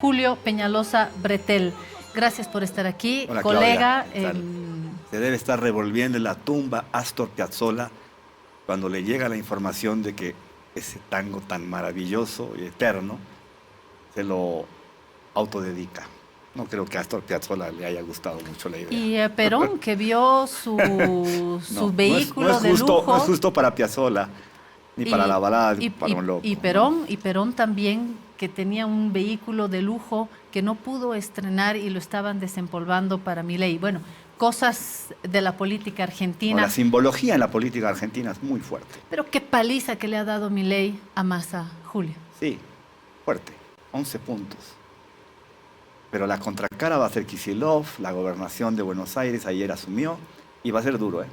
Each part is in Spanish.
Julio Peñalosa Bretel. Gracias por estar aquí, Hola, colega. Se debe estar revolviendo en la tumba Astor Piazzolla cuando le llega la información de que ese tango tan maravilloso y eterno se lo autodedica. No creo que a Astor Piazzolla le haya gustado mucho la idea. Y Perón, que vio su vehículo de lujo. No es justo para Piazzolla, ni para la balada, ni para un loco. Y Perón también, que tenía un vehículo de lujo que no pudo estrenar y lo estaban desempolvando para Milei. Bueno, cosas de la política argentina. La simbología en la política argentina es muy fuerte. Pero qué paliza que le ha dado Milei a Massa, Julio. Sí, fuerte, 11 puntos. Pero la contracara va a ser Kicillof, la gobernación de Buenos Aires ayer asumió, y va a ser duro, ¿eh?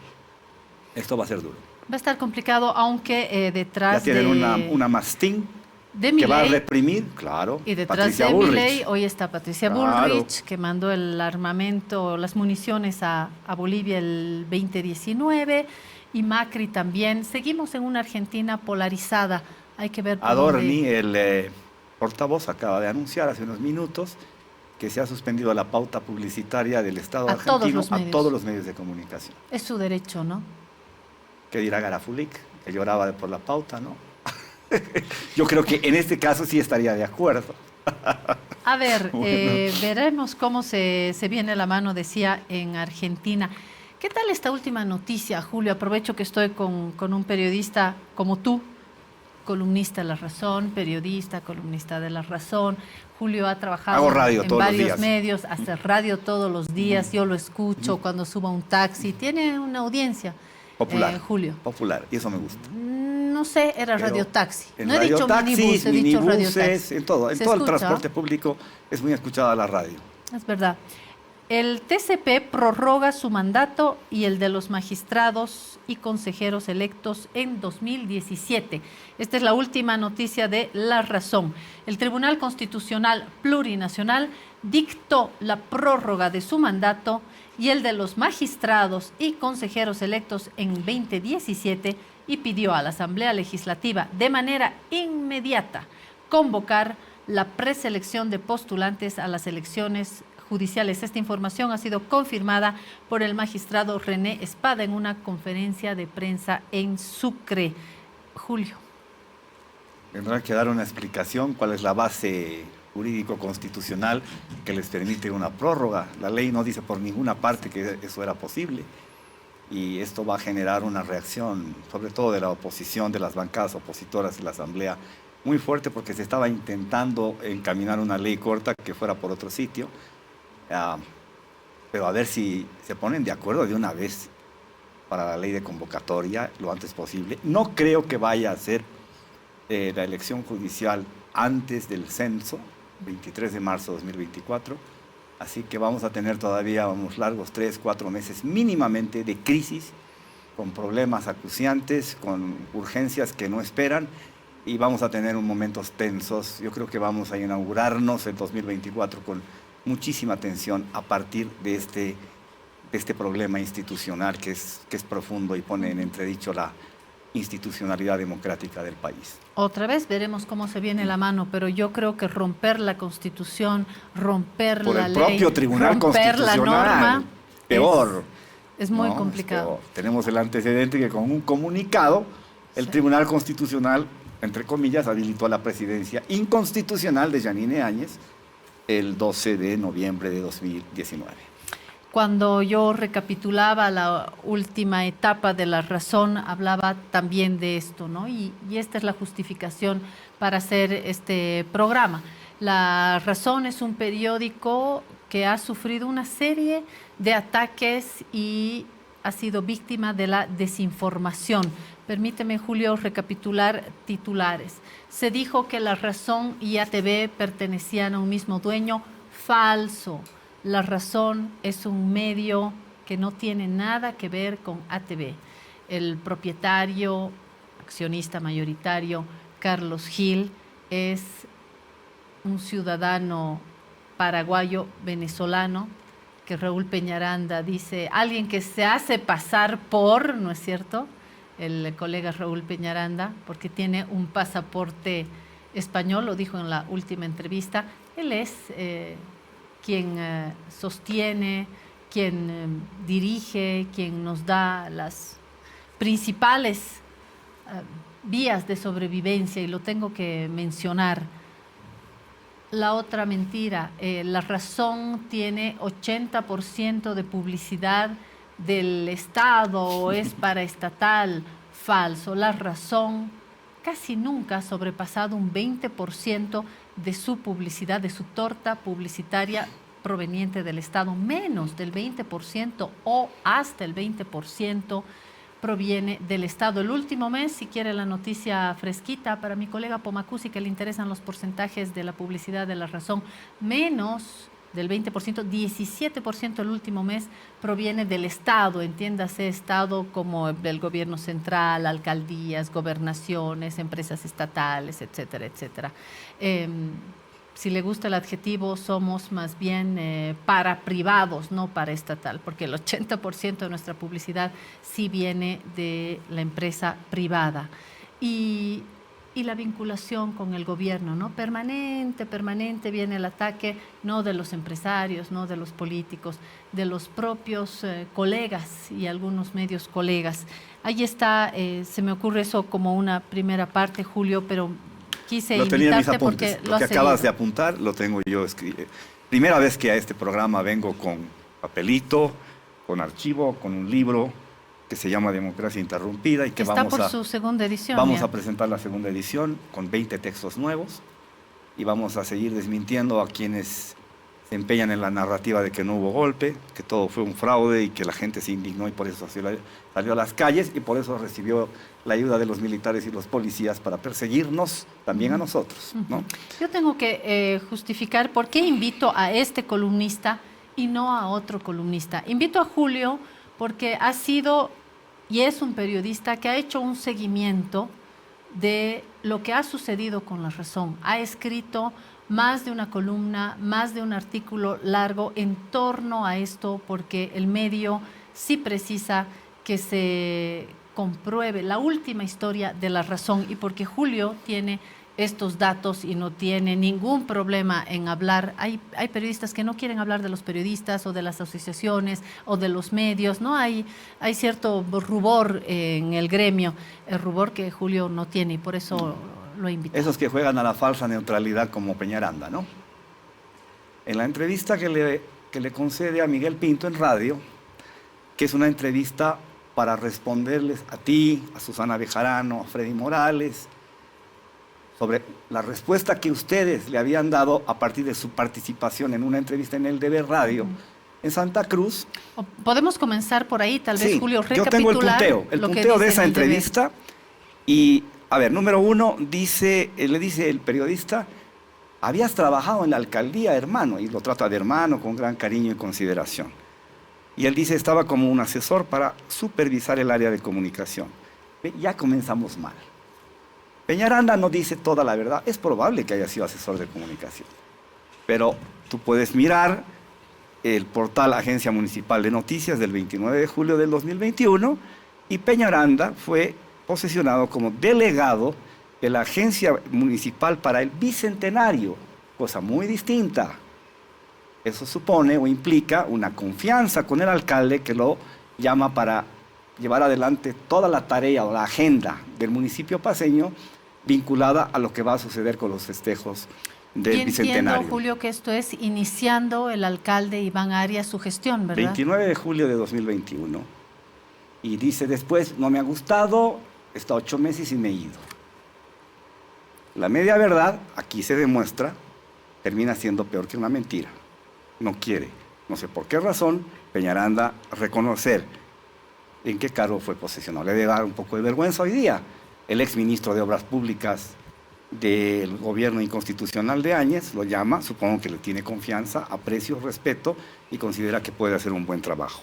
Esto va a ser duro. Va a estar complicado, aunque detrás ya tienen una mastín de que Milei, va a reprimir, claro. y detrás Patricia de Bullrich. Milei hoy está Patricia Claro. Bullrich, que mandó el armamento, las municiones a Bolivia el 2019, y Macri también. Seguimos en una Argentina polarizada. Hay que ver por Adorni, dónde... el portavoz, acaba de anunciar hace unos minutos que se ha suspendido la pauta publicitaria del Estado argentino a todos los medios de comunicación. Es su derecho, ¿no? ¿Qué dirá Garafulik? Que lloraba por la pauta, ¿no? Yo creo que en este caso sí estaría de acuerdo. A ver, Bueno. veremos cómo se viene la mano, decía, en Argentina. ¿Qué tal esta última noticia, Julio? Aprovecho que estoy con un periodista como tú, columnista de La Razón, periodista, columnista de La Razón. Julio ha trabajado Hago radio en todos los varios días. medios, hace radio todos los días, yo lo escucho cuando subo a un taxi. Tiene una audiencia, Popular. Julio. Popular, y eso me gusta. No sé, era Pero radio taxi. En No he radio dicho taxis, minibús, he dicho radio minibuses, taxi. en todo el escucha? transporte público es muy escuchada la radio. Es verdad. El TCP prorroga su mandato y el de los magistrados y consejeros electos en 2017. Esta es la última noticia de La Razón. El Tribunal Constitucional Plurinacional dictó la prórroga de su mandato y el de los magistrados y consejeros electos en 2017 y pidió a la Asamblea Legislativa de manera inmediata convocar la preselección de postulantes a las elecciones judiciales. Esta información ha sido confirmada por el magistrado René Espada en una conferencia de prensa en Sucre. Julio. Tendrán que dar una explicación cuál es la base jurídico-constitucional que les permite una prórroga. La ley no dice por ninguna parte que eso era posible. Y esto va a generar una reacción, sobre todo de la oposición, de las bancadas opositoras de la Asamblea, muy fuerte, porque se estaba intentando encaminar una ley corta que fuera por otro sitio. Pero a ver si se ponen de acuerdo de una vez para la ley de convocatoria lo antes posible. No creo que vaya a ser la elección judicial antes del censo, 23 de marzo de 2024. Así que vamos a tener todavía unos largos 3, 4 meses mínimamente de crisis, con problemas acuciantes, con urgencias que no esperan, y vamos a tener momentos tensos. Yo creo que vamos a inaugurarnos el 2024 con muchísima tensión a partir de este problema institucional que es profundo y pone en entredicho la institucionalidad democrática del país. Otra vez veremos cómo se viene la mano, pero yo creo que romper la Constitución, romper Por la el ley, propio Tribunal romper la Constitucional, norma, peor. es muy No, complicado. es peor. Tenemos el antecedente que con un comunicado el Tribunal Constitucional, entre comillas, habilitó a la presidencia inconstitucional de Yanine Áñez el 12 de noviembre de 2019. Cuando yo recapitulaba la última etapa de La Razón, hablaba también de esto, ¿no? Y esta es la justificación para hacer este programa. La Razón es un periódico que ha sufrido una serie de ataques y ha sido víctima de la desinformación. Permíteme, Julio, recapitular titulares. Se dijo que La Razón y ATV pertenecían a un mismo dueño. Falso. La Razón es un medio que no tiene nada que ver con ATV. El propietario, accionista mayoritario, Carlos Gil, es un ciudadano paraguayo-venezolano, que Raúl Peñaranda dice, alguien que se hace pasar por, ¿no es cierto?, el colega Raúl Peñaranda, porque tiene un pasaporte español, lo dijo en la última entrevista, Él es quien sostiene, quien dirige, quien nos da las principales vías de sobrevivencia, y lo tengo que mencionar. La otra mentira, La Razón tiene 80% de publicidad del Estado o es paraestatal. Falso. La Razón casi nunca ha sobrepasado un 20% de su publicidad, de su torta publicitaria proveniente del Estado. Menos del 20% o hasta el 20% proviene del Estado. El último mes, si quiere la noticia fresquita, para mi colega Pomacusi, que le interesan los porcentajes de la publicidad de La Razón, menos del 20%, 17% el último mes proviene del Estado, entiéndase Estado como el gobierno central, alcaldías, gobernaciones, empresas estatales, etcétera, etcétera. Si le gusta el adjetivo, somos más bien para privados, no para estatal, porque el 80% de nuestra publicidad sí viene de la empresa privada. Y la vinculación con el gobierno, ¿no? Permanente viene el ataque, no de los empresarios, no de los políticos, de los propios colegas y algunos medios colegas. Ahí está, se me ocurre eso como una primera parte, Julio, pero quise invitarte porque lo que acabas de apuntar lo tengo yo escrito. Primera vez que a este programa vengo con papelito, con archivo, con un libro que se llama Democracia Interrumpida y que está por su segunda edición. Vamos a presentar la segunda edición con 20 textos nuevos y vamos a seguir desmintiendo a quienes se empeñan en la narrativa de que no hubo golpe, que todo fue un fraude y que la gente se indignó y por eso salió a las calles y por eso recibió la ayuda de los militares y los policías para perseguirnos también a nosotros, ¿no? Yo tengo que justificar por qué invito a este columnista y no a otro columnista. Invito a Julio porque ha sido y es un periodista que ha hecho un seguimiento de lo que ha sucedido con La Razón. Ha escrito más de una columna, más de un artículo largo en torno a esto, porque el medio sí precisa que se compruebe la última historia de La Razón y porque Julio tiene estos datos y no tiene ningún problema en hablar. Hay periodistas que no quieren hablar de los periodistas o de las asociaciones o de los medios, ¿no? Hay cierto rubor en el gremio, el rubor que Julio no tiene y por eso lo invito. Esos que juegan a la falsa neutralidad como Peñaranda, ¿no? En la entrevista que le concede a Miguel Pinto en radio, que es una entrevista para responderles a ti, a Susana Bejarano, a Freddy Morales, sobre la respuesta que ustedes le habían dado a partir de su participación en una entrevista en el Deber Radio en Santa Cruz. Podemos comenzar por ahí, tal vez, sí, Julio, recapitular. Yo tengo el punteo de esa entrevista y, a ver, número uno, le dice el periodista, habías trabajado en la alcaldía, hermano, y lo trata de hermano con gran cariño y consideración. Y él dice, estaba como un asesor para supervisar el área de comunicación. Ya comenzamos mal. Peñaranda no dice toda la verdad. Es probable que haya sido asesor de comunicación. Pero tú puedes mirar el portal Agencia Municipal de Noticias del 29 de julio del 2021 y Peñaranda fue posesionado como delegado de la Agencia Municipal para el Bicentenario, cosa muy distinta. Eso supone o implica una confianza con el alcalde que lo llama para llevar adelante toda la tarea o la agenda del municipio paceño vinculada a lo que va a suceder con los festejos del Bicentenario. Entiendo, Julio, que esto es iniciando el alcalde Iván Arias su gestión, ¿verdad? 29 de julio de 2021. Y dice después, no me ha gustado, está 8 meses y me he ido. La media verdad, aquí se demuestra, termina siendo peor que una mentira. No quiere, no sé por qué razón, Peñaranda reconocer en qué cargo fue posesionado. Le debe dar un poco de vergüenza hoy día. El exministro de Obras Públicas del gobierno inconstitucional de Áñez lo llama, supongo que le tiene confianza, aprecio, respeto y considera que puede hacer un buen trabajo.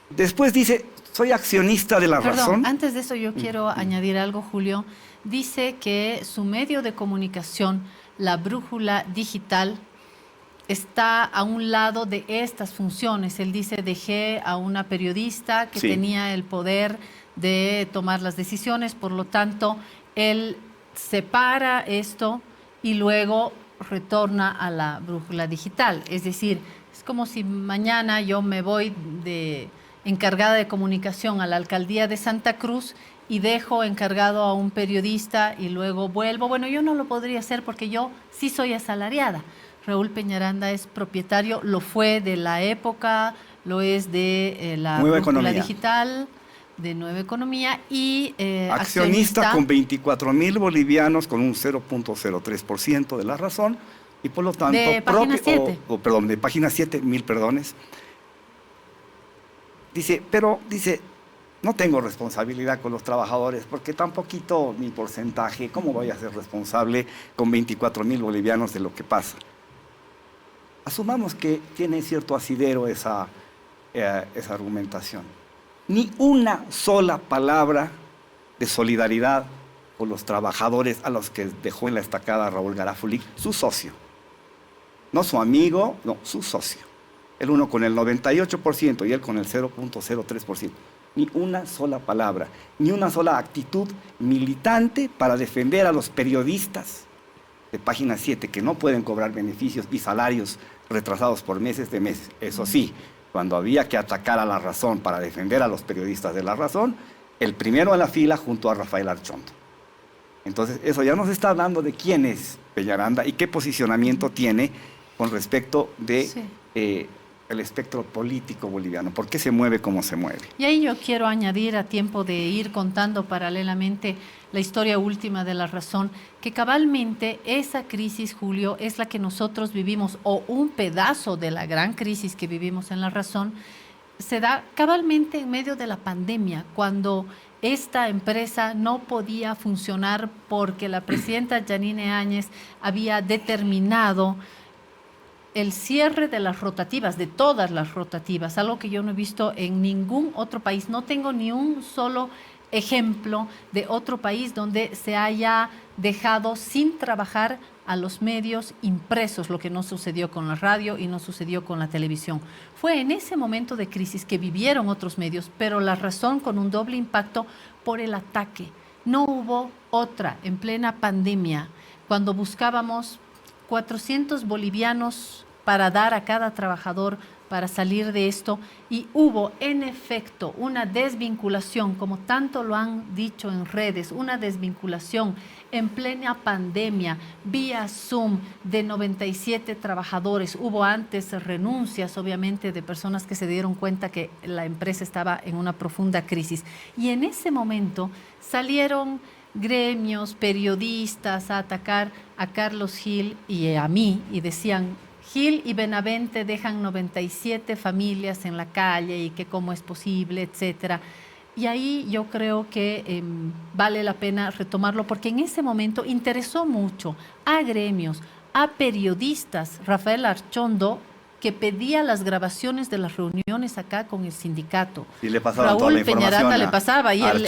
Después dice, soy accionista de La Razón. Antes de eso yo quiero añadir algo, Julio. Dice que su medio de comunicación, La Brújula Digital, está a un lado de estas funciones. Él dice, dejé a una periodista que tenía el poder de tomar las decisiones, por lo tanto, él separa esto y luego retorna a la brújula digital. Es decir, es como si mañana yo me voy de encargada de comunicación a la alcaldía de Santa Cruz y dejo encargado a un periodista y luego vuelvo. Bueno, yo no lo podría hacer porque yo sí soy asalariada. Raúl Peñaranda es propietario, lo fue de La Época, lo es de la Nueva brújula Economía. Digital, de Nueva Economía y accionista con 24,000 bolivianos con un 0.03% de La Razón y por lo tanto de Página 7. perdón, de Página 7, 1000 perdones. Dice, no tengo responsabilidad con los trabajadores porque tan poquito mi porcentaje, ¿cómo voy a ser responsable con 24,000 bolivianos de lo que pasa? Asumamos que tiene cierto asidero esa argumentación. Ni una sola palabra de solidaridad con los trabajadores a los que dejó en la estacada Raúl Garafulig, su socio. No su amigo, no, su socio. El uno con el 98% y él con el 0.03%. Ni una sola palabra, ni una sola actitud militante para defender a los periodistas de Página 7 que no pueden cobrar beneficios y salarios retrasados por meses de meses. Eso sí, cuando había que atacar a La Razón para defender a los periodistas de La Razón, el primero en la fila junto a Rafael Archondo. Entonces, eso ya nos está hablando de quién es Peñaranda y qué posicionamiento tiene con respecto de el espectro político boliviano. ¿Por qué se mueve como se mueve? Y ahí yo quiero añadir, a tiempo de ir contando paralelamente la historia última de La Razón, que cabalmente esa crisis, Julio, es la que nosotros vivimos, o un pedazo de la gran crisis que vivimos en La Razón, se da cabalmente en medio de la pandemia, cuando esta empresa no podía funcionar porque la presidenta Yanine Áñez había determinado el cierre de las rotativas, de todas las rotativas, algo que yo no he visto en ningún otro país. No tengo ni un solo ejemplo de otro país donde se haya dejado sin trabajar a los medios impresos, lo que no sucedió con la radio y no sucedió con la televisión. Fue en ese momento de crisis que vivieron otros medios, pero La Razón con un doble impacto por el ataque. No hubo otra en plena pandemia, cuando buscábamos 400 bolivianos para dar a cada trabajador para salir de esto, y hubo en efecto una desvinculación, como tanto lo han dicho en redes, una desvinculación en plena pandemia, vía Zoom, de 97 trabajadores. Hubo antes renuncias, obviamente, de personas que se dieron cuenta que la empresa estaba en una profunda crisis. Y en ese momento salieron gremios, periodistas a atacar a Carlos Gil y a mí, y decían: Gil y Benavente dejan 97 familias en la calle y que cómo es posible, etcétera. Y ahí yo creo que vale la pena retomarlo, porque en ese momento interesó mucho a gremios, a periodistas. Rafael Archondo, que pedía las grabaciones de las reuniones acá con el sindicato. Y le pasaban Raúl toda la información. Peñaranda le pasaba, y él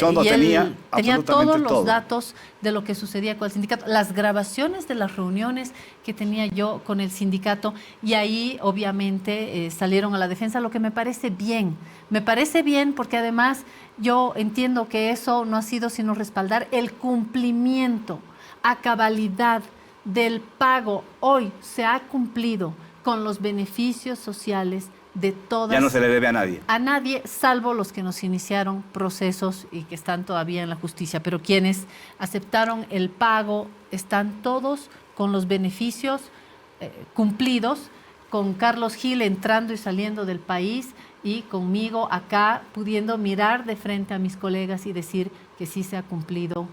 tenía todos los todo. datos de lo que sucedía con el sindicato, las grabaciones de las reuniones que tenía yo con el sindicato, y ahí obviamente salieron a la defensa, lo que me parece bien. Me parece bien porque además yo entiendo que eso no ha sido sino respaldar el cumplimiento a cabalidad del pago. Hoy se ha cumplido con los beneficios sociales de todas. Ya no se le debe a nadie. A nadie, salvo los que nos iniciaron procesos y que están todavía en la justicia. Pero quienes aceptaron el pago están todos con los beneficios cumplidos, con Carlos Gil entrando y saliendo del país y conmigo acá pudiendo mirar de frente a mis colegas y decir que sí se ha cumplido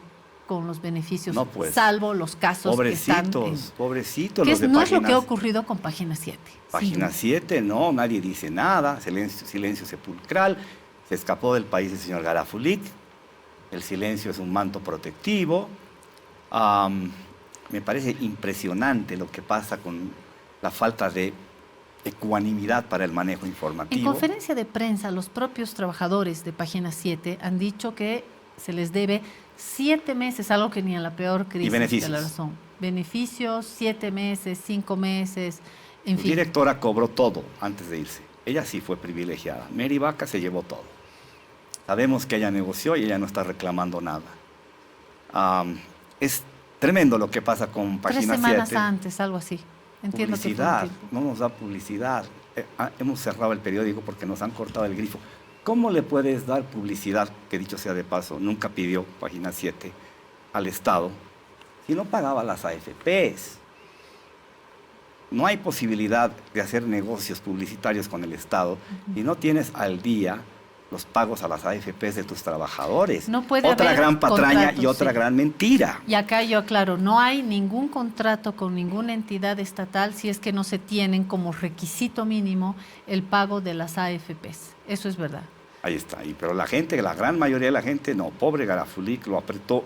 con los beneficios, no, pues, salvo los casos pobrecitos, que están pobrecitos que los de no es lo que ha Páginas. ocurrido con Página 7. Página 7, no, nadie dice nada, silencio sepulcral, se escapó del país el señor Garafulig, el silencio es un manto protectivo. Me parece impresionante lo que pasa con la falta de ecuanimidad para el manejo informativo. En conferencia de prensa, los propios trabajadores de Página 7 han dicho que se les debe 7 meses, algo que ni en la peor crisis de La Razón. Beneficios, 7 meses, 5 meses, en fin. La directora cobró todo antes de irse. Ella sí fue privilegiada. Mary Vaca se llevó todo. Sabemos que ella negoció y ella no está reclamando nada. Es Tremendo lo que pasa con Página 7. 3 semanas antes, algo así. Entiendo publicidad, que fue un tiempo. no nos da publicidad. Hemos cerrado el periódico porque nos han cortado el grifo. ¿Cómo le puedes dar publicidad, que dicho sea de paso, nunca pidió Página 7 al Estado, si no pagaba las AFPs? No hay posibilidad de hacer negocios publicitarios con el Estado y no tienes al día los pagos a las AFPs de tus trabajadores. No puede otra haber gran patraña contratos, y otra sí. gran mentira. Y acá yo aclaro, no hay ningún contrato con ninguna entidad estatal si es que no se tienen como requisito mínimo el pago de las AFPs. Eso es verdad. Ahí está. Pero la gente, la gran mayoría de la gente, no. Pobre Garafulic, lo apretó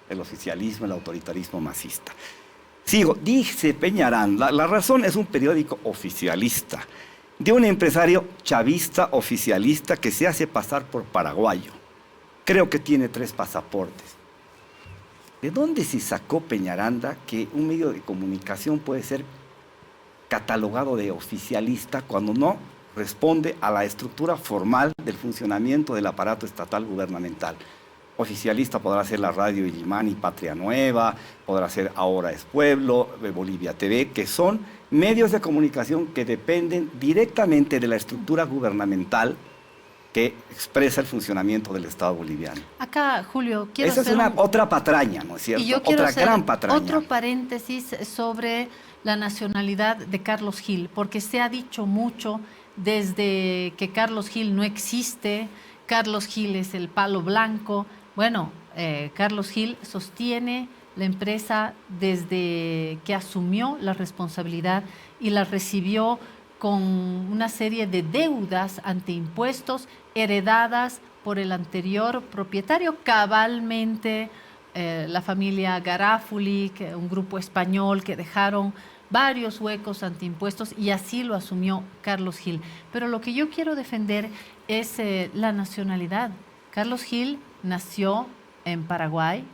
el oficialismo, el autoritarismo masista. Sigo, dice Peñaranda, La Razón es un periódico oficialista, de un empresario chavista oficialista que se hace pasar por paraguayo. Creo que tiene 3 pasaportes. ¿De dónde se sacó Peñaranda que un medio de comunicación puede ser catalogado de oficialista cuando no responde a la estructura formal del funcionamiento del aparato estatal gubernamental? Oficialista podrá ser la radio Illimani, Patria Nueva, podrá ser Ahora es Pueblo, Bolivia TV, que son medios de comunicación que dependen directamente de la estructura gubernamental que expresa el funcionamiento del Estado boliviano. Acá, Julio, quiero Esa es hacer otra patraña, ¿no es cierto? Y yo quiero Otra hacer gran patraña. otro paréntesis sobre la nacionalidad de Carlos Gil, porque se ha dicho mucho desde que Carlos Gil no existe, Carlos Gil es el palo blanco. Bueno, Carlos Gil sostiene la empresa desde que asumió la responsabilidad y la recibió con una serie de deudas ante impuestos heredadas por el anterior propietario, cabalmente la familia Garafulic, un grupo español que dejaron varios huecos ante impuestos y así lo asumió Carlos Gil. Pero lo que yo quiero defender es la nacionalidad. Carlos Gil nació en Paraguay,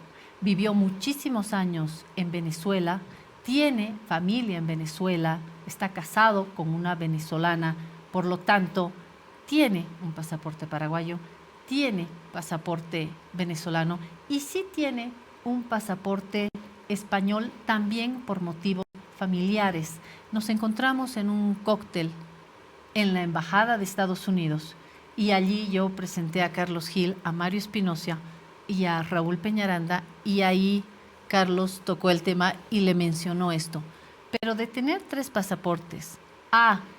vivió muchísimos años en Venezuela, tiene familia en Venezuela, está casado con una venezolana, por lo tanto, tiene un pasaporte paraguayo, tiene pasaporte venezolano y sí tiene un pasaporte español también por motivos familiares. Nos encontramos en un cóctel en la Embajada de Estados Unidos y allí yo presenté a Carlos Gil, a Mario Espinosa y a Raúl Peñaranda y ahí Carlos tocó el tema y le mencionó esto. Pero de tener 3 pasaportes,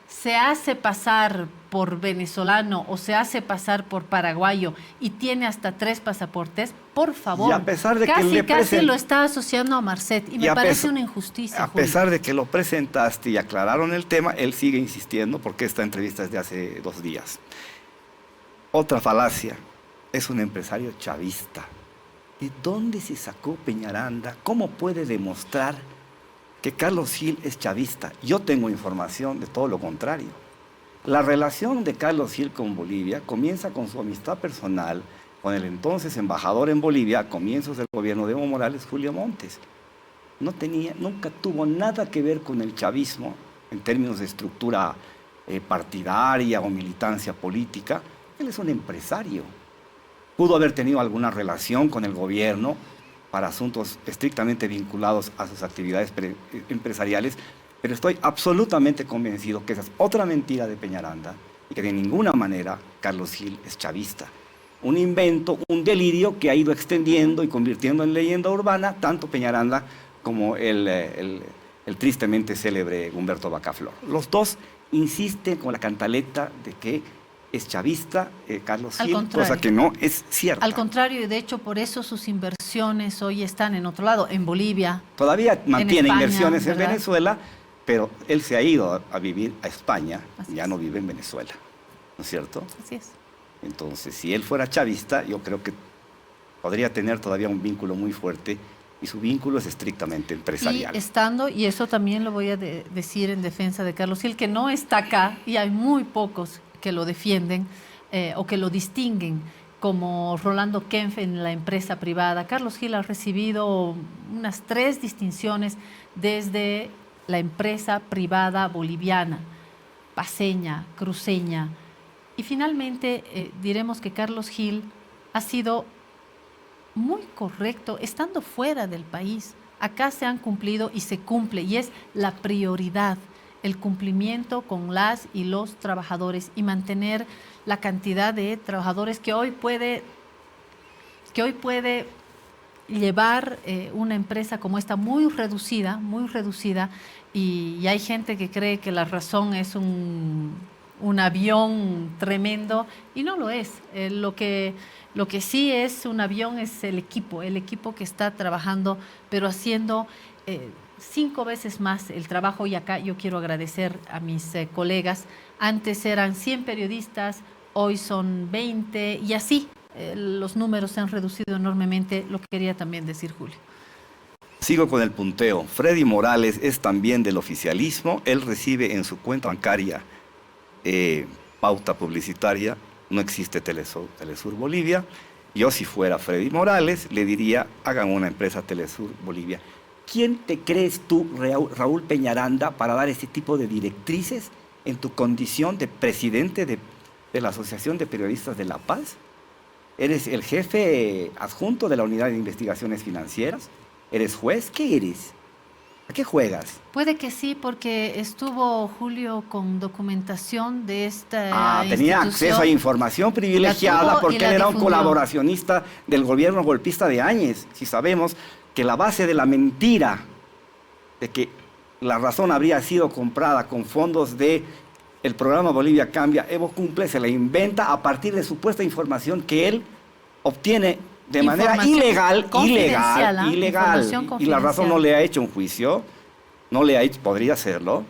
se hace pasar por venezolano o se hace pasar por paraguayo y tiene hasta 3 pasaportes, por favor. Y a pesar de casi, que le casi lo está asociando a Marcet y me parece una injusticia. A pesar de que lo presentaste y aclararon el tema, él sigue insistiendo porque esta entrevista es de hace 2 días. Otra falacia, es un empresario chavista. ¿De dónde se sacó Peñaranda? ¿Cómo puede demostrar que Carlos Gil es chavista? Yo tengo información de todo lo contrario. La relación de Carlos Gil con Bolivia comienza con su amistad personal con el entonces embajador en Bolivia a comienzos del gobierno de Evo Morales, Julio Montes. Nunca tuvo nada que ver con el chavismo en términos de estructura partidaria o militancia política. Él es un empresario. Pudo haber tenido alguna relación con el gobierno para asuntos estrictamente vinculados a sus actividades empresariales, pero estoy absolutamente convencido que esa es otra mentira de Peñaranda y que de ninguna manera Carlos Gil es chavista. Un invento, un delirio que ha ido extendiendo y convirtiendo en leyenda urbana tanto Peñaranda como el tristemente célebre Humberto Bacaflor. Los dos insisten con la cantaleta de que es chavista Carlos Gil, cosa que no es cierta. Al contrario, y de hecho por eso sus inversiones hoy están en otro lado, en Bolivia. Todavía mantiene España, inversiones ¿verdad? en Venezuela, pero él se ha ido a vivir a España, Así ya es. no vive en Venezuela, ¿no es cierto? Así es. Entonces, si él fuera chavista, yo creo que podría tener todavía un vínculo muy fuerte y su vínculo es estrictamente empresarial. Y eso también lo voy a decir en defensa de Carlos Gil, que no está acá y hay muy pocos que lo defienden o que lo distinguen, como Rolando Kempf en la empresa privada. Carlos Gil ha recibido unas 3 distinciones desde la empresa privada boliviana, paceña, cruceña. Y finalmente diremos que Carlos Gil ha sido muy correcto, estando fuera del país, acá se han cumplido y se cumple, y es la prioridad, el cumplimiento con las y los trabajadores y mantener la cantidad de trabajadores que hoy puede llevar una empresa como esta muy reducida, y hay gente que cree que la razón es un avión tremendo, y no lo es. Lo que sí es un avión es el equipo que está trabajando, pero haciendo 5 veces más el trabajo. Y acá yo quiero agradecer a mis colegas. Antes eran 100 periodistas, hoy son 20, y así los números se han reducido enormemente. Lo quería también decir, Julio. Sigo con el punteo. Freddy Morales es también del oficialismo. Él recibe en su cuenta bancaria pauta publicitaria. No existe Telesur Bolivia. Yo, si fuera Freddy Morales, le diría, hagan una empresa Telesur Bolivia. ¿Quién te crees tú, Raúl Peñaranda, para dar ese tipo de directrices en tu condición de presidente de la Asociación de Periodistas de La Paz? ¿Eres el jefe adjunto de la Unidad de Investigaciones Financieras? ¿Eres juez? ¿Qué eres? ¿A qué juegas? Puede que sí, porque estuvo Julio con documentación de esta tenía acceso a información privilegiada porque él era un colaboracionista del gobierno golpista de Áñez. Si sabemos que la base de la mentira de que La Razón habría sido comprada con fondos de el programa Bolivia Cambia, Evo Cumple, se la inventa a partir de supuesta información que él obtiene de manera ilegal, y La Razón no le ha hecho un juicio, podría hacerlo,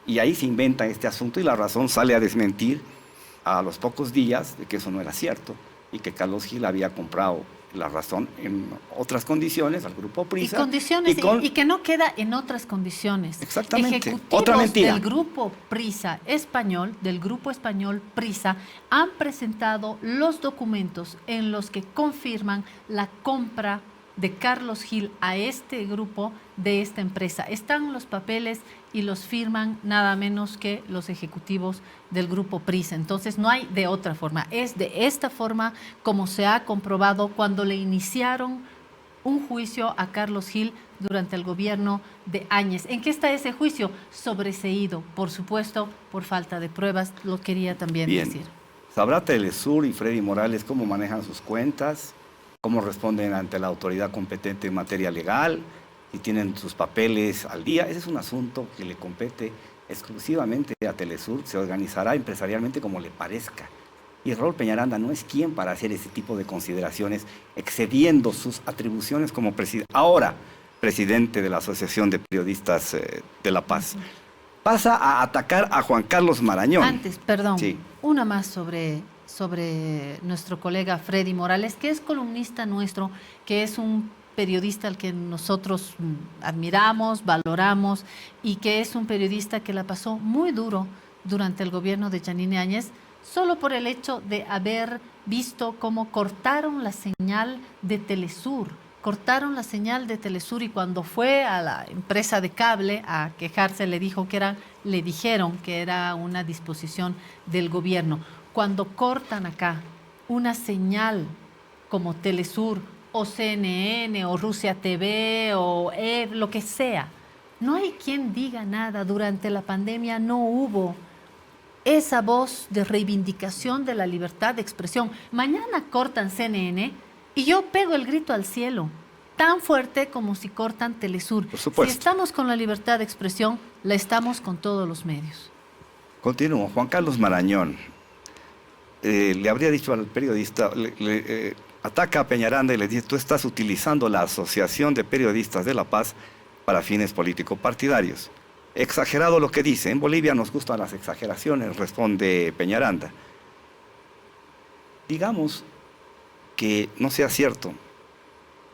y ahí se inventa este asunto y La Razón sale a desmentir a los pocos días de que eso no era cierto y que Carlos Gil había comprado La Razón en otras condiciones al grupo Prisa. Y que no queda en otras condiciones. Exactamente. Ejecutivos Otra mentira. del grupo Prisa español, del grupo español Prisa, han presentado los documentos en los que confirman la compra de Carlos Gil a este grupo de esta empresa. Están los papeles y los firman nada menos que los ejecutivos del grupo Prisa. Entonces no hay de otra forma. Es de esta forma como se ha comprobado cuando le iniciaron un juicio a Carlos Gil durante el gobierno de Áñez. ¿En qué está ese juicio? Sobreseído, por supuesto, por falta de pruebas. Lo quería también decir. ¿Sabrá Telesur y Freddy Morales cómo manejan sus cuentas? ¿Cómo responden ante la autoridad competente en materia legal? Si tienen sus papeles al día. Ese es un asunto que le compete exclusivamente a Telesur. Se organizará empresarialmente como le parezca. Y Raúl Peñaranda no es quien para hacer ese tipo de consideraciones, excediendo sus atribuciones como ahora presidente de la Asociación de Periodistas de La Paz. Pasa a atacar a Juan Carlos Marañón. Antes, perdón, sí. Una más sobre nuestro colega Freddy Morales, que es columnista nuestro, que es un periodista al que nosotros admiramos, valoramos, y que es un periodista que la pasó muy duro durante el gobierno de Yanine Áñez, solo por el hecho de haber visto cómo cortaron la señal de Telesur. Y cuando fue a la empresa de cable a quejarse, le dijeron que era una disposición del gobierno. Cuando cortan acá una señal como Telesur o CNN o Rusia TV o lo que sea, no hay quien diga nada. Durante la pandemia no hubo esa voz de reivindicación de la libertad de expresión. Mañana cortan CNN y yo pego el grito al cielo, tan fuerte como si cortan Telesur. Por supuesto. Si estamos con la libertad de expresión, la estamos con todos los medios. Continúo. Juan Carlos Marañón le habría dicho al periodista, ataca a Peñaranda y le dice: tú estás utilizando la Asociación de Periodistas de La Paz para fines político-partidarios. Exagerado lo que dice. En Bolivia nos gustan las exageraciones, responde Peñaranda. Digamos que no sea cierto,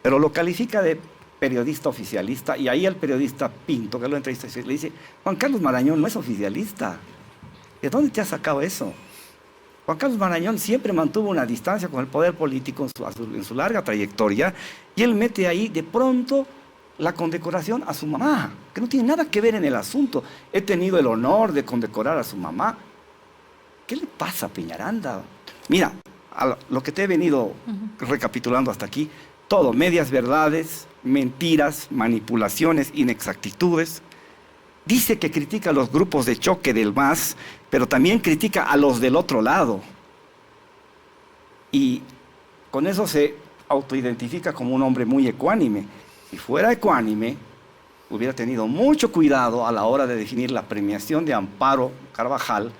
pero lo califica de periodista oficialista, y ahí el periodista Pinto, que lo entrevista, le dice: Juan Carlos Marañón no es oficialista. ¿De dónde te has sacado eso? Juan Carlos Marañón siempre mantuvo una distancia con el poder político en su larga trayectoria, y él mete ahí de pronto la condecoración a su mamá, que no tiene nada que ver en el asunto. He tenido el honor de condecorar a su mamá. ¿Qué le pasa a Peñaranda? Mira, a lo que te he venido recapitulando hasta aquí, todo, medias verdades, mentiras, manipulaciones, inexactitudes. Dice que critica a los grupos de choque del MAS, pero también critica a los del otro lado. Y con eso se autoidentifica como un hombre muy ecuánime. Si fuera ecuánime, hubiera tenido mucho cuidado a la hora de definir la premiación de Amparo Carvajal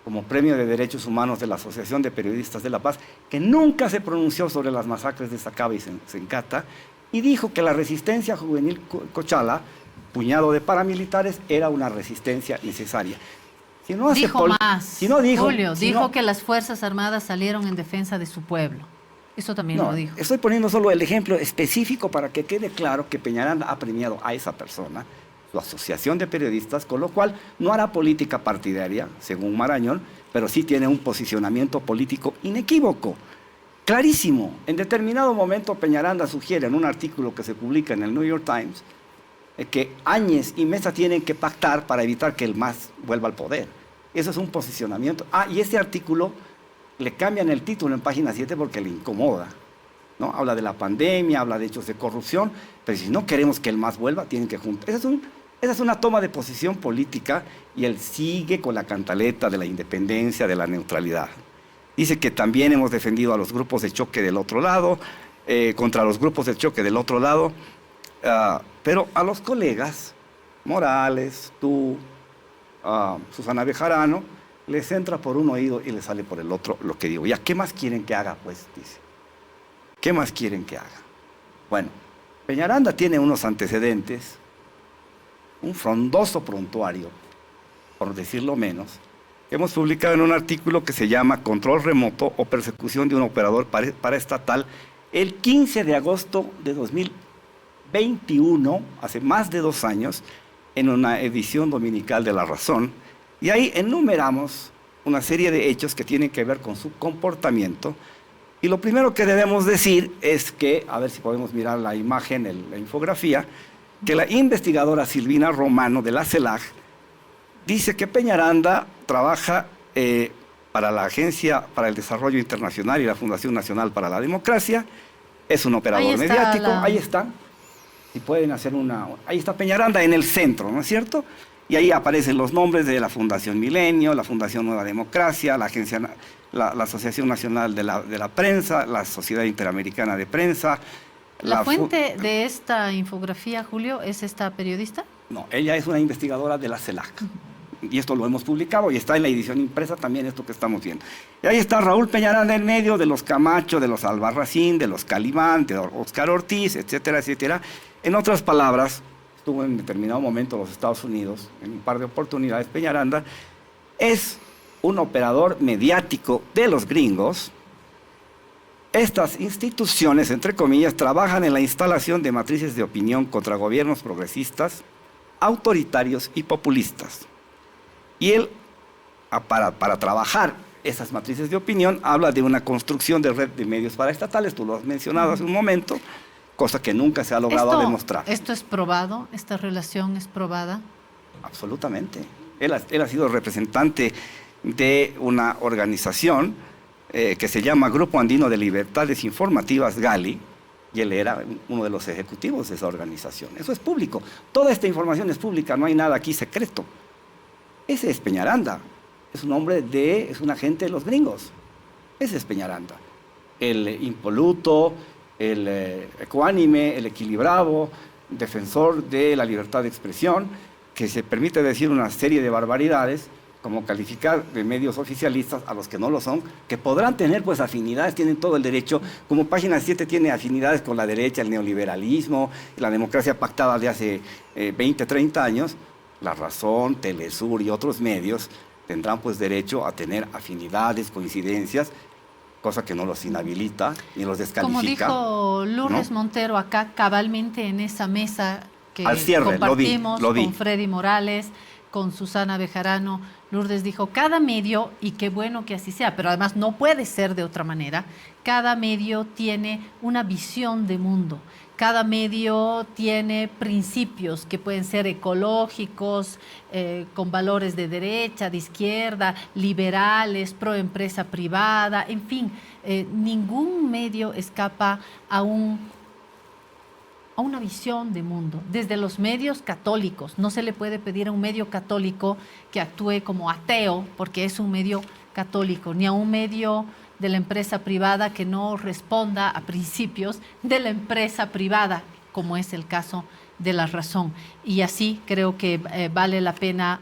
como Premio de Derechos Humanos de la Asociación de Periodistas de La Paz, que nunca se pronunció sobre las masacres de Sacaba y Sencata, y dijo que la resistencia juvenil Cochala, puñado de paramilitares, era una resistencia necesaria. Si no dijo más, si no dijo, Julio, si dijo no, que las Fuerzas Armadas salieron en defensa de su pueblo. Eso también no, lo dijo. estoy poniendo solo el ejemplo específico para que quede claro que Peñaranda ha premiado a esa persona, su asociación de periodistas, con lo cual no hará política partidaria, según Marañón, pero sí tiene un posicionamiento político inequívoco, clarísimo. En determinado momento Peñaranda sugiere en un artículo que se publica en el New York Times que Áñez y Mesa tienen que pactar para evitar que el MAS vuelva al poder. Eso es un posicionamiento. Y ese artículo le cambian el título en página 7 porque le incomoda, ¿no? Habla de la pandemia, habla de hechos de corrupción, pero si no queremos que el MAS vuelva, tienen que juntar. Esa es una toma de posición política y él sigue con la cantaleta de la independencia, de la neutralidad. Dice que también hemos defendido a los grupos de choque del otro lado, contra los grupos de choque del otro lado, pero a los colegas, Morales, tú, Susana Bejarano, les entra por un oído y les sale por el otro lo que digo. Ya, ¿qué más quieren que haga? Pues dice, ¿qué más quieren que haga? Bueno, Peñaranda tiene unos antecedentes, un frondoso prontuario, por decirlo menos, que hemos publicado en un artículo que se llama Control remoto o persecución de un operador paraestatal el 15 de agosto de 2021, hace más de 2 años, en una edición dominical de La Razón, y ahí enumeramos una serie de hechos que tienen que ver con su comportamiento. Y lo primero que debemos decir es que, a ver si podemos mirar la imagen, la infografía, que la investigadora Silvina Romano de la CELAC dice que Peñaranda trabaja para la Agencia para el Desarrollo Internacional y la Fundación Nacional para la Democracia, es un operador mediático, ahí está, y pueden hacer ahí está Peñaranda en el centro, ¿no es cierto? Y ahí aparecen los nombres de la Fundación Milenio, la Fundación Nueva Democracia, la Asociación Nacional de la Prensa, la Sociedad Interamericana de Prensa. ¿La fuente de esta infografía, Julio, es esta periodista? No, ella es una investigadora de la CELAC. Y esto lo hemos publicado y está en la edición impresa también esto que estamos viendo. Y ahí está Raúl Peñaranda en medio, de los Camacho, de los Albarracín, de los Calimán, de Oscar Ortiz, etcétera, etcétera. En otras palabras, estuvo en determinado momento en los Estados Unidos, en un par de oportunidades. Peñaranda es un operador mediático de los gringos. Estas instituciones, entre comillas, trabajan en la instalación de matrices de opinión contra gobiernos progresistas, autoritarios y populistas. Y él, para trabajar esas matrices de opinión, habla de una construcción de red de medios paraestatales, tú lo has mencionado hace un momento, cosa que nunca se ha logrado demostrar. ¿Esto es probado? ¿Esta relación es probada? Absolutamente. Él ha sido representante de una organización que se llama Grupo Andino de Libertades Informativas, GALI, y él era uno de los ejecutivos de esa organización. Eso es público. Toda esta información es pública, no hay nada aquí secreto. Ese es Peñaranda. Es es un agente de los gringos. Ese es Peñaranda. El impoluto, el ecuánime, el equilibrado, defensor de la libertad de expresión, que se permite decir una serie de barbaridades, como calificar de medios oficialistas a los que no lo son, que podrán tener pues afinidades, tienen todo el derecho, como Página 7 tiene afinidades con la derecha, el neoliberalismo, la democracia pactada de hace 20, 30 años, La Razón, Telesur y otros medios tendrán pues derecho a tener afinidades, coincidencias, cosa que no los inhabilita ni los descalifica. Como dijo Lourdes, ¿no?, Montero acá cabalmente en esa mesa que compartimos con Freddy Morales, con Susana Bejarano. Lourdes dijo, cada medio, y qué bueno que así sea, pero además no puede ser de otra manera, cada medio tiene una visión de mundo, cada medio tiene principios que pueden ser ecológicos, con valores de derecha, de izquierda, liberales, pro empresa privada, en fin, ningún medio escapa a un a una visión de mundo, desde los medios católicos. No se le puede pedir a un medio católico que actúe como ateo, porque es un medio católico, ni a un medio de la empresa privada que no responda a principios de la empresa privada, como es el caso de La Razón. Y así creo que vale la pena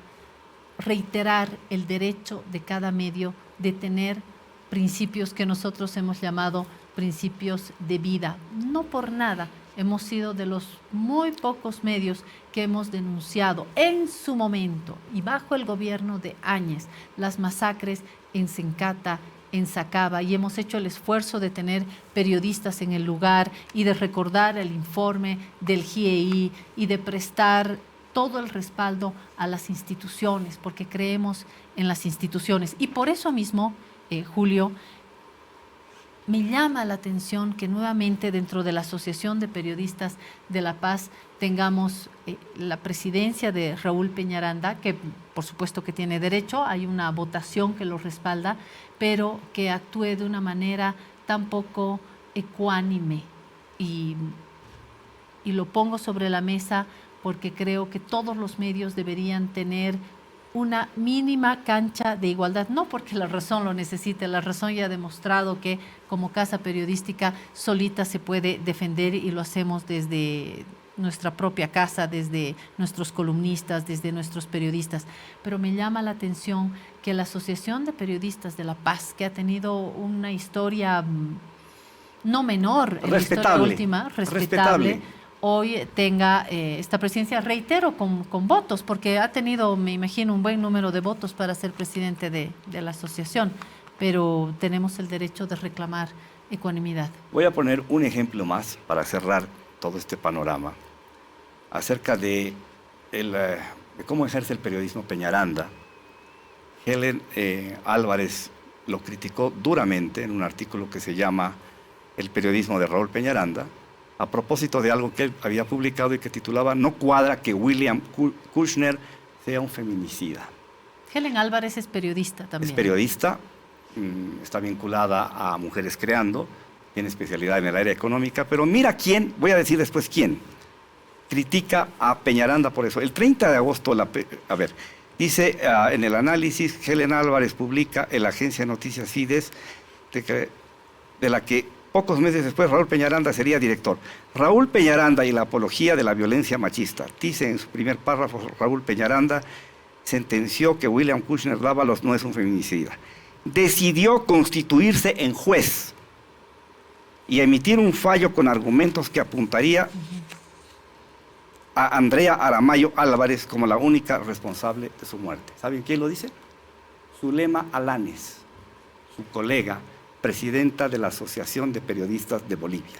reiterar el derecho de cada medio de tener principios que nosotros hemos llamado principios de vida. No por nada hemos sido de los muy pocos medios que hemos denunciado en su momento y bajo el gobierno de Áñez las masacres en Sencata, en Sacaba, y hemos hecho el esfuerzo de tener periodistas en el lugar y de recordar el informe del GIEI y de prestar todo el respaldo a las instituciones, porque creemos en las instituciones. Y por eso mismo, Julio, me llama la atención que nuevamente dentro de la Asociación de Periodistas de La Paz tengamos la presidencia de Raúl Peñaranda, que por supuesto que tiene derecho, hay una votación que lo respalda, pero que actúe de una manera tan poco ecuánime. Y lo pongo sobre la mesa porque creo que todos los medios deberían tener una mínima cancha de igualdad, no porque La Razón lo necesite. La Razón ya ha demostrado que como casa periodística solita se puede defender, y lo hacemos desde nuestra propia casa, desde nuestros columnistas, desde nuestros periodistas. Pero me llama la atención que la Asociación de Periodistas de La Paz, que ha tenido una historia no menor en la historia última, respetable, hoy tenga esta presidencia, reitero, con votos, porque ha tenido, me imagino, un buen número de votos para ser presidente de la asociación, pero tenemos el derecho de reclamar ecuanimidad. Voy a poner un ejemplo más para cerrar todo este panorama acerca de cómo ejerce el periodismo Peñaranda. Helen Álvarez lo criticó duramente en un artículo que se llama El periodismo de Raúl Peñaranda, a propósito de algo que él había publicado y que titulaba "No cuadra que William Kushner sea un feminicida". Helen Álvarez es periodista también. Es periodista, está vinculada a Mujeres Creando, tiene especialidad en el área económica, pero mira quién, voy a decir después quién, critica a Peñaranda por eso. El 30 de agosto, dice en el análisis, Helen Álvarez publica en la agencia de noticias Fides, de la que pocos meses después Raúl Peñaranda sería director. Raúl Peñaranda y la apología de la violencia machista. Dice en su primer párrafo, Raúl Peñaranda sentenció que William Kushner Dávalos no es un feminicida. Decidió constituirse en juez y emitir un fallo con argumentos que apuntaría a Andrea Aramayo Álvarez como la única responsable de su muerte. ¿Saben quién lo dice? Zulema Alanes, su colega, presidenta de la Asociación de Periodistas de Bolivia.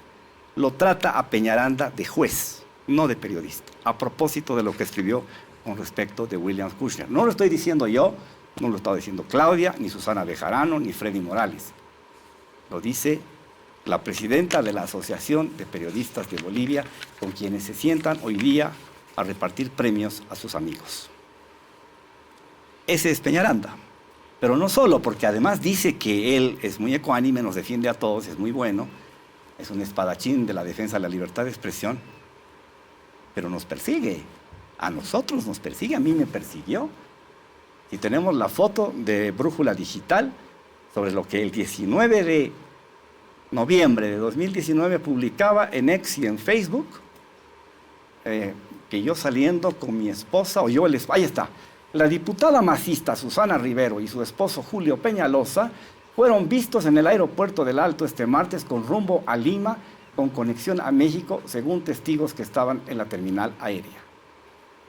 Lo trata a Peñaranda de juez, no de periodista, a propósito de lo que escribió con respecto de William Kushner. No lo estoy diciendo yo, no lo está diciendo Claudia, ni Susana Bejarano, ni Freddy Morales. Lo dice la presidenta de la Asociación de Periodistas de Bolivia, con quienes se sientan hoy día a repartir premios a sus amigos. Ese es Peñaranda. Pero no solo, porque además dice que él es muy ecuánime, nos defiende a todos, es muy bueno, es un espadachín de la defensa de la libertad de expresión, pero nos persigue, a nosotros nos persigue, a mí me persiguió. Y tenemos la foto de Brújula Digital sobre lo que el 19 de noviembre de 2019 publicaba en X y en Facebook, que yo saliendo con mi esposa, ahí está. La diputada masista Susana Rivero y su esposo Julio Peñalosa fueron vistos en el aeropuerto del Alto este martes con rumbo a Lima, con conexión a México, según testigos que estaban en la terminal aérea.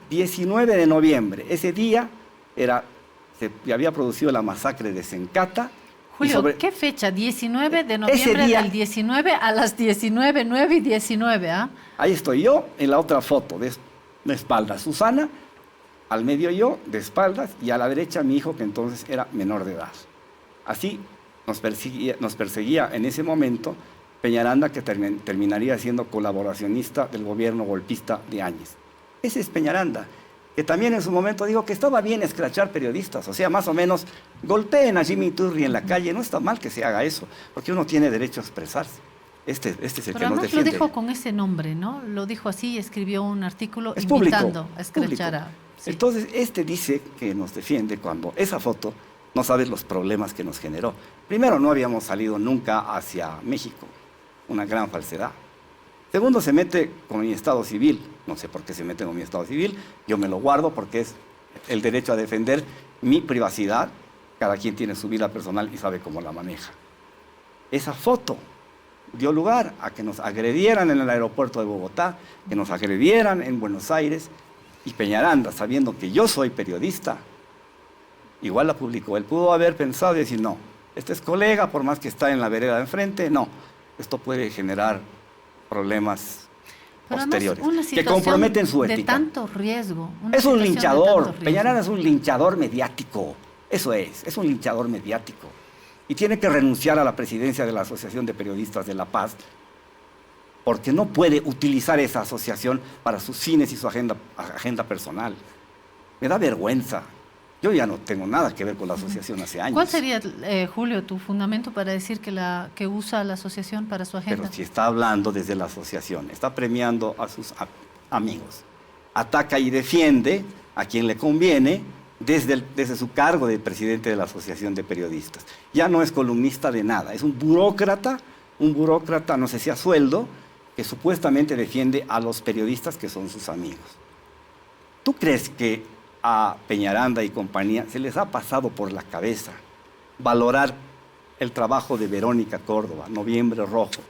19 de noviembre, ese día se había producido la masacre de Sencata. Julio, ¿qué fecha? 19 de noviembre del 19 a las 19, 9 y 19, ¿ah? Ahí estoy yo, en la otra foto, de espaldas Susana, al medio yo, de espaldas, y a la derecha mi hijo, que entonces era menor de edad. Así nos perseguía en ese momento Peñaranda, que terminaría siendo colaboracionista del gobierno golpista de Áñez. Ese es Peñaranda, que también en su momento dijo que estaba bien escrachar periodistas, o sea, más o menos, golpeen a Jimmy Turri en la calle, no está mal que se haga eso, porque uno tiene derecho a expresarse. Este es el Pero que nos además defiende. lo dijo con ese nombre, ¿no? Lo dijo así y escribió un artículo Es invitando público, a escrachar a... Sí. Entonces, este dice que nos defiende cuando esa foto, no sabes los problemas que nos generó. Primero, no habíamos salido nunca hacia México, una gran falsedad. Segundo, se mete con mi estado civil. No sé por qué se mete con mi estado civil. Yo me lo guardo porque es el derecho a defender mi privacidad. Cada quien tiene su vida personal y sabe cómo la maneja. Esa foto dio lugar a que nos agredieran en el aeropuerto de Bogotá, que nos agredieran en Buenos Aires, y Peñaranda, sabiendo que yo soy periodista, igual la publicó. Él pudo haber pensado y decir, no, este es colega, por más que está en la vereda de enfrente, no, esto puede generar problemas Pero posteriores, una que situación comprometen su ética. de tanto riesgo. Una Es un situación de linchador, tanto riesgo. Peñaranda es un linchador mediático, eso es un linchador mediático. Y tiene que renunciar a la presidencia de la Asociación de Periodistas de La Paz, porque no puede utilizar esa asociación para sus fines y su agenda personal. Me da vergüenza. Yo ya no tengo nada que ver con la asociación hace años. ¿Cuál sería, Julio, tu fundamento para decir que usa la asociación para su agenda? Pero si está hablando desde la asociación, está premiando a sus amigos, ataca y defiende a quien le conviene desde su cargo de presidente de la Asociación de Periodistas. Ya no es columnista de nada, es un burócrata, no sé si a sueldo, que supuestamente defiende a los periodistas que son sus amigos. ¿Tú crees que a Peñaranda y compañía se les ha pasado por la cabeza valorar el trabajo de Verónica Córdoba, Noviembre Rojo,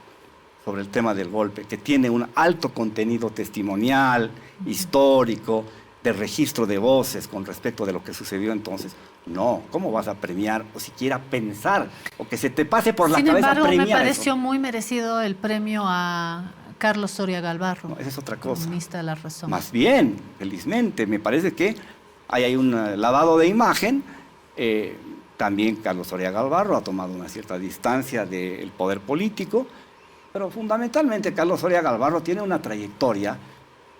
sobre el tema del golpe, que tiene un alto contenido testimonial, histórico, de registro de voces con respecto de lo que sucedió entonces? No, ¿cómo vas a premiar o siquiera pensar o que se te pase por la cabeza premiar? Sin embargo, me pareció eso? muy merecido el premio a Carlos Soria Galvarro. No, esa es otra cosa. Comunista de la Razón. Más bien, felizmente, me parece que hay un lavado de imagen. También Carlos Soria Galvarro ha tomado una cierta distancia del poder político, pero fundamentalmente Carlos Soria Galvarro tiene una trayectoria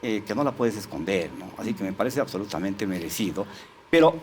que no la puedes esconder, ¿no? Así que me parece absolutamente merecido. Pero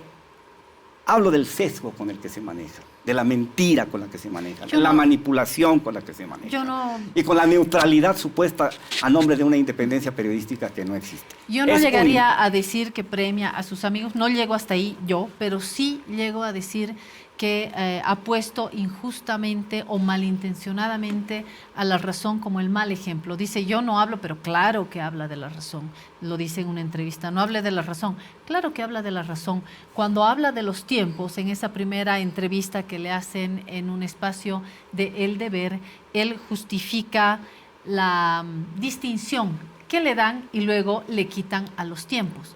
hablo del sesgo con el que se maneja, de la mentira con la que se maneja, de la manipulación con la que se maneja, y con la neutralidad supuesta a nombre de una independencia periodística que no existe. Yo no llegaría a decir que premia a sus amigos, no llego hasta ahí yo, pero sí llego a decir que ha puesto injustamente o malintencionadamente a La Razón como el mal ejemplo. Dice, yo no hablo, pero claro que habla de La Razón. Lo dice en una entrevista, no hable de La Razón. Claro que habla de La Razón. Cuando habla de los tiempos, en esa primera entrevista que le hacen en un espacio de El Deber, él justifica la distinción que le dan y luego le quitan a los tiempos.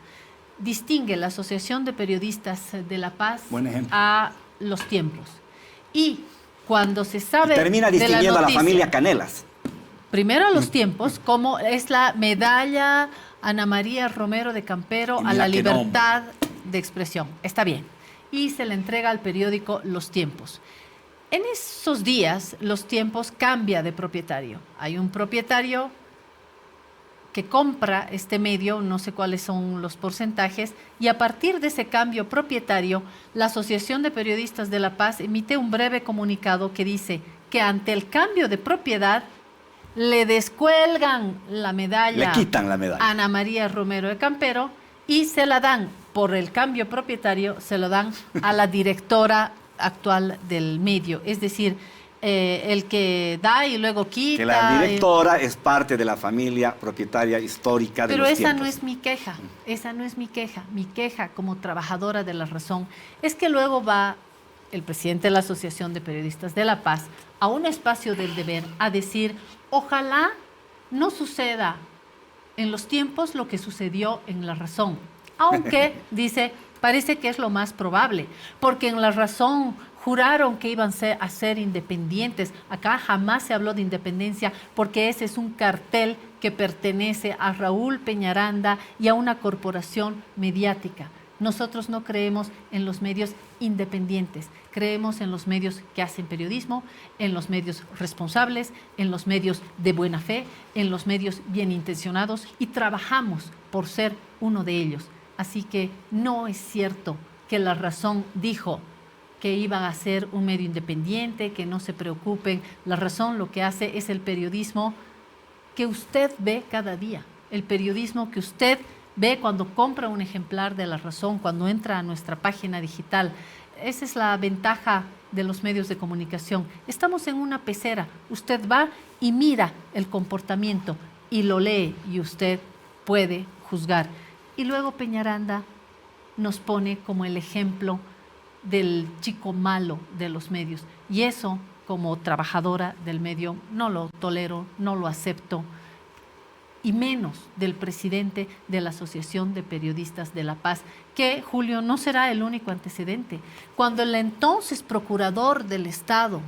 Distingue la Asociación de Periodistas de La Paz a los tiempos. Y cuando se sabe... Termina distinguiendo a la familia Canelas. Primero a los tiempos, como es la medalla Ana María Romero de Campero a la libertad de expresión. Está bien. Y se le entrega al periódico Los Tiempos. En esos días, Los Tiempos cambia de propietario. Hay un propietario que compra este medio, no sé cuáles son los porcentajes, y a partir de ese cambio propietario, la Asociación de Periodistas de La Paz emite un breve comunicado que dice que ante el cambio de propiedad le descuelgan la medalla, le quitan la medalla a Ana María Romero de Campero y se la dan, por el cambio propietario, se lo dan a la directora actual del medio, es decir, el que da y luego quita. Que la directora es parte de la familia propietaria histórica de Los Tiempos. Pero esa no es mi queja, esa no es mi queja. Mi queja como trabajadora de La Razón es que luego va el presidente de la Asociación de Periodistas de La Paz a un espacio del Deber a decir, ojalá no suceda en Los Tiempos lo que sucedió en La Razón. Aunque, dice, parece que es lo más probable, porque en La Razón juraron que iban a ser independientes. Acá jamás se habló de independencia porque ese es un cartel que pertenece a Raúl Peñaranda y a una corporación mediática. Nosotros no creemos en los medios independientes, creemos en los medios que hacen periodismo, en los medios responsables, en los medios de buena fe, en los medios bien intencionados y trabajamos por ser uno de ellos. Así que no es cierto que La Razón dijo que iban a ser un medio independiente, que no se preocupen. La Razón lo que hace es el periodismo que usted ve cada día, el periodismo que usted ve cuando compra un ejemplar de La Razón, cuando entra a nuestra página digital. Esa es la ventaja de los medios de comunicación. Estamos en una pecera, usted va y mira el comportamiento y lo lee y usted puede juzgar. Y luego Peñaranda nos pone como el ejemplo del chico malo de los medios. Y eso, como trabajadora del medio, no lo tolero, no lo acepto. Y menos del presidente de la Asociación de Periodistas de La Paz, que, Julio, no será el único antecedente. Cuando el entonces procurador del Estado,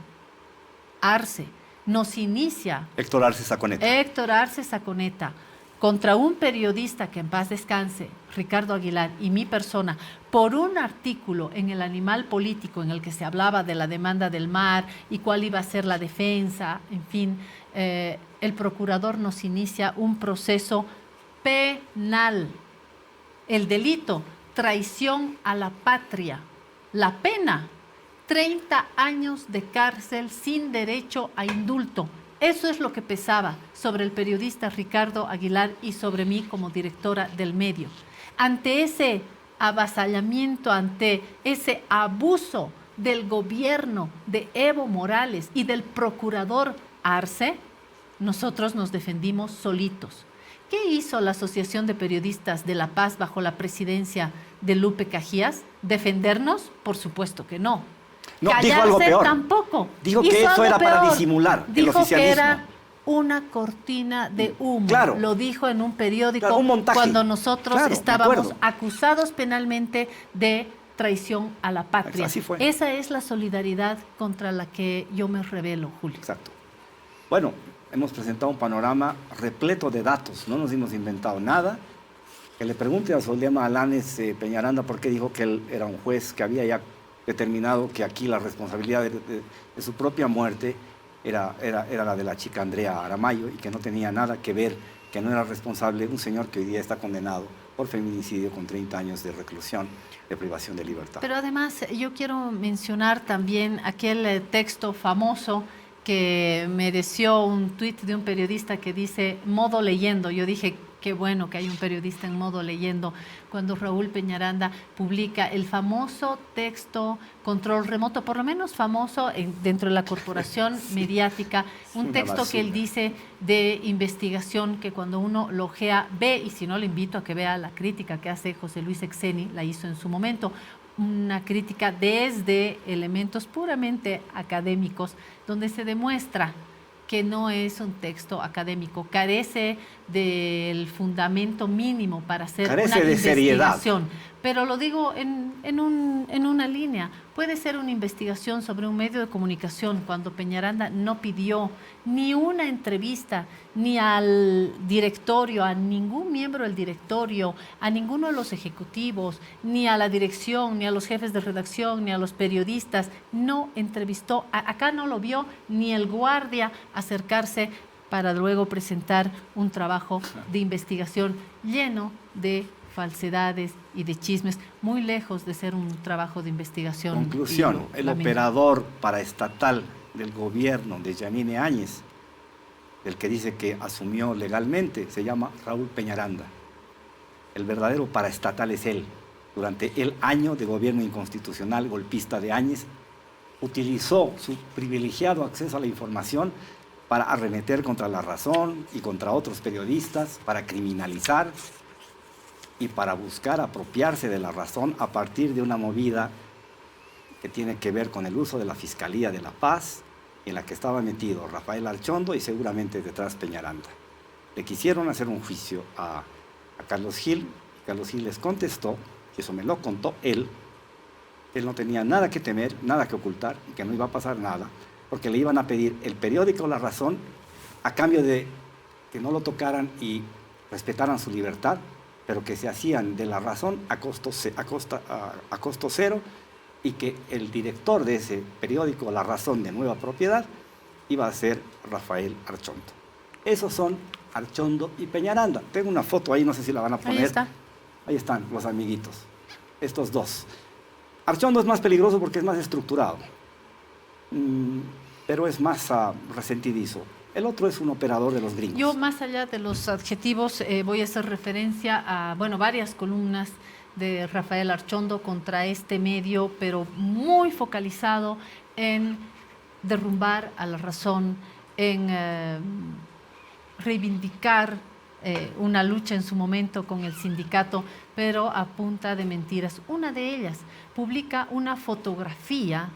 Arce, nos inicia... Héctor Arce Saconeta, contra un periodista que en paz descanse, Ricardo Aguilar, y mi persona, por un artículo en El Animal Político en el que se hablaba de la demanda del mar y cuál iba a ser la defensa, en fin, el procurador nos inicia un proceso penal. El delito, traición a la patria. La pena, 30 años de cárcel sin derecho a indulto. Eso es lo que pesaba sobre el periodista Ricardo Aguilar y sobre mí como directora del medio. Ante ese avasallamiento, ante ese abuso del gobierno de Evo Morales y del procurador Arce, nosotros nos defendimos solitos. ¿Qué hizo la Asociación de Periodistas de La Paz bajo la presidencia de Lupe Cajías? ¿Defendernos? Por supuesto que no. No, dijo algo peor. Tampoco. Dijo que eso era para disimular el oficialismo. Dijo que era una cortina de humo. Claro. Lo dijo en un periódico, claro, un montaje. Cuando nosotros estábamos acusados penalmente de traición a la patria. Así fue. Esa es la solidaridad contra la que yo me rebelo, Julio. Exacto. Bueno, hemos presentado un panorama repleto de datos, no nos hemos inventado nada. Que le pregunte a Soliema Alanes Peñaranda por qué dijo que él era un juez que había ya determinado que aquí la responsabilidad de su propia muerte era la de la chica Andrea Aramayo y que no tenía nada que ver, que no era responsable un señor que hoy día está condenado por feminicidio con 30 años de reclusión, de privación de libertad. Pero además yo quiero mencionar también aquel texto famoso que mereció un tuit de un periodista que dice modo leyendo. Yo dije, qué bueno que hay un periodista en modo leyendo, cuando Raúl Peñaranda publica el famoso texto Control Remoto, por lo menos famoso dentro de la corporación mediática, un texto que él dice de investigación que cuando uno lo ojea, ve, y si no le invito a que vea la crítica que hace José Luis Exeni, la hizo en su momento, una crítica desde elementos puramente académicos, donde se demuestra que no es un texto académico, carece del fundamento mínimo para hacer una investigación. Seriedad. Pero lo digo en una línea. Puede ser una investigación sobre un medio de comunicación cuando Peñaranda no pidió ni una entrevista, ni al directorio, a ningún miembro del directorio, a ninguno de los ejecutivos, ni a la dirección, ni a los jefes de redacción, ni a los periodistas. No entrevistó, acá no lo vio ni el guardia acercarse para luego presentar un trabajo de investigación lleno de falsedades y de chismes, muy lejos de ser un trabajo de investigación. Conclusión, el operador paraestatal del gobierno de Yanine Áñez, el que dice que asumió legalmente, se llama Raúl Peñaranda. El verdadero paraestatal es él. Durante el año de gobierno inconstitucional golpista de Áñez, utilizó su privilegiado acceso a la información para arremeter contra La Razón y contra otros periodistas, para criminalizar y para buscar apropiarse de La Razón a partir de una movida que tiene que ver con el uso de la Fiscalía de La Paz, en la que estaba metido Rafael Archondo y seguramente detrás Peñaranda. Le quisieron hacer un juicio a Carlos Gil, y Carlos Gil les contestó, y eso me lo contó él, que él no tenía nada que temer, nada que ocultar, y que no iba a pasar nada, porque le iban a pedir el periódico La Razón a cambio de que no lo tocaran y respetaran su libertad, pero que se hacían de La Razón a costo cero, y que el director de ese periódico, La Razón de nueva propiedad, iba a ser Rafael Archondo. Esos son Archondo y Peñaranda. Tengo una foto ahí, no sé si la van a poner. Ahí está. Ahí están los amiguitos, estos dos. Archondo es más peligroso porque es más estructurado, pero es más resentidizo. El otro es un operador de los gringos. Yo, más allá de los adjetivos, voy a hacer referencia a, bueno, varias columnas de Rafael Archondo contra este medio, pero muy focalizado en derrumbar a la razón, en reivindicar una lucha en su momento con el sindicato, pero a punta de mentiras. Una de ellas publica una fotografía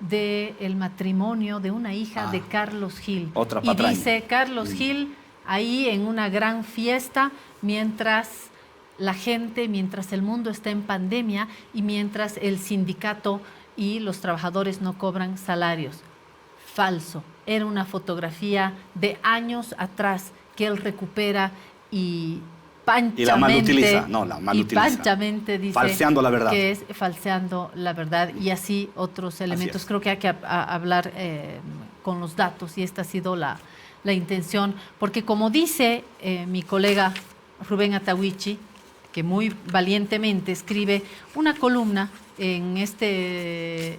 del matrimonio de una hija de Carlos Gil. Otra y patraña. dice Carlos Gil ahí en una gran fiesta, mientras la gente, mientras el mundo está en pandemia y mientras el sindicato y los trabajadores no cobran salarios. Falso. Era una fotografía de años atrás que él recupera y panchamente, y la mal utiliza. No, la mal utiliza. Panchamente dice falseando la verdad. que es falseando la verdad, y así otros elementos. Creo que hay que hablar con los datos, y esta ha sido la intención, porque como dice mi colega Rubén Atahuichi, que muy valientemente escribe una columna en este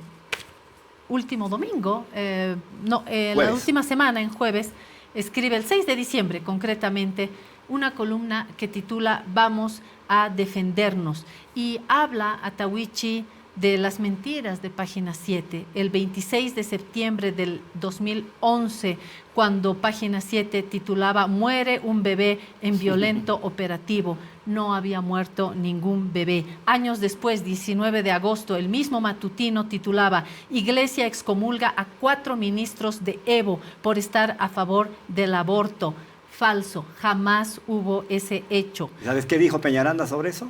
último domingo, la última semana, en jueves, escribe el 6 de diciembre concretamente, una columna que titula Vamos a defendernos, y habla Atahuichi de las mentiras de Página 7. El 26 de septiembre del 2011, cuando Página 7 titulaba Muere un bebé en violento operativo, no había muerto ningún bebé. Años después, 19 de agosto, el mismo matutino titulaba Iglesia excomulga a 4 ministros de Evo por estar a favor del aborto. Falso, jamás hubo ese hecho. ¿Sabes qué dijo Peñaranda sobre eso?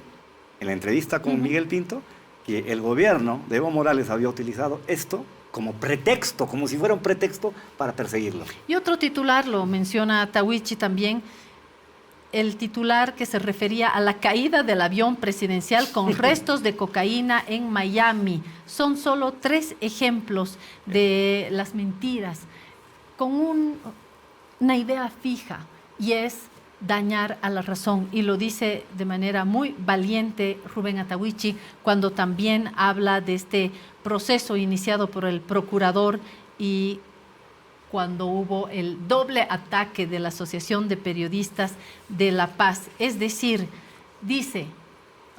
En la entrevista con Miguel Pinto, que el gobierno de Evo Morales había utilizado esto como pretexto, como si fuera un pretexto para perseguirlo. Y otro titular, lo menciona Atahuichi también, el titular que se refería a la caída del avión presidencial con restos de cocaína en Miami. Son solo 3 ejemplos de las mentiras, con una idea fija, y es dañar a la razón, y lo dice de manera muy valiente Rubén Atahuichi cuando también habla de este proceso iniciado por el procurador y cuando hubo el doble ataque de la Asociación de Periodistas de La Paz. Es decir, dice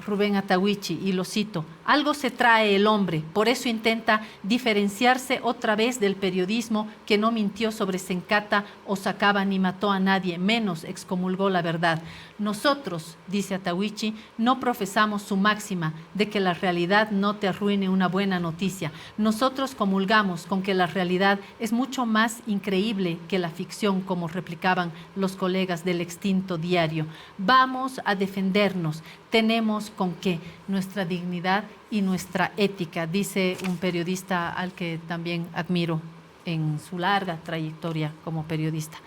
Rubén Atahuichi, y lo cito, algo se trae el hombre, por eso intenta diferenciarse otra vez del periodismo que no mintió sobre Sencata o sacaba ni mató a nadie, menos excomulgó la verdad. Nosotros, dice Atahuichi, no profesamos su máxima de que la realidad no te arruine una buena noticia. Nosotros comulgamos con que la realidad es mucho más increíble que la ficción, como replicaban los colegas del extinto diario. Vamos a defendernos, tenemos con qué, nuestra dignidad y nuestra ética, dice un periodista al que también admiro en su larga trayectoria como periodista.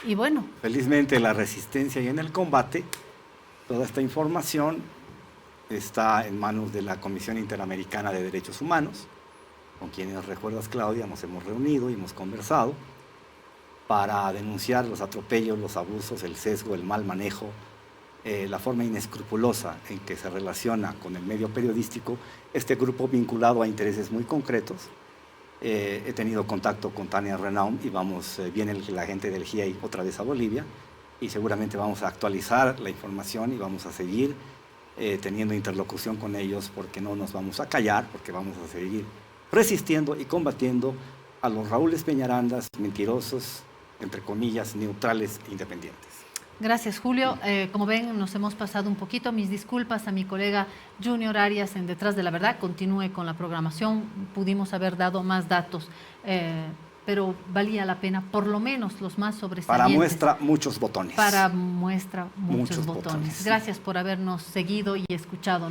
Y bueno, felizmente en la resistencia y en el combate, toda esta información está en manos de la Comisión Interamericana de Derechos Humanos, con quienes, recuerdas, Claudia, nos hemos reunido y hemos conversado para denunciar los atropellos, los abusos, el sesgo, el mal manejo, la forma inescrupulosa en que se relaciona con el medio periodístico este grupo vinculado a intereses muy concretos. He tenido contacto con Tania Renaum y viene la gente del GIEI otra vez a Bolivia, y seguramente vamos a actualizar la información y vamos a seguir teniendo interlocución con ellos, porque no nos vamos a callar, porque vamos a seguir resistiendo y combatiendo a los Raúles Peñarandas mentirosos, entre comillas, neutrales e independientes. Gracias, Julio. Como ven, nos hemos pasado un poquito. Mis disculpas a mi colega Junior Arias en Detrás de la Verdad. Continúe con la programación. Pudimos haber dado más datos, pero valía la pena, por lo menos los más sobresalientes. Para muestra, muchos botones. Para muestra, muchos botones. Gracias por habernos seguido y escuchado.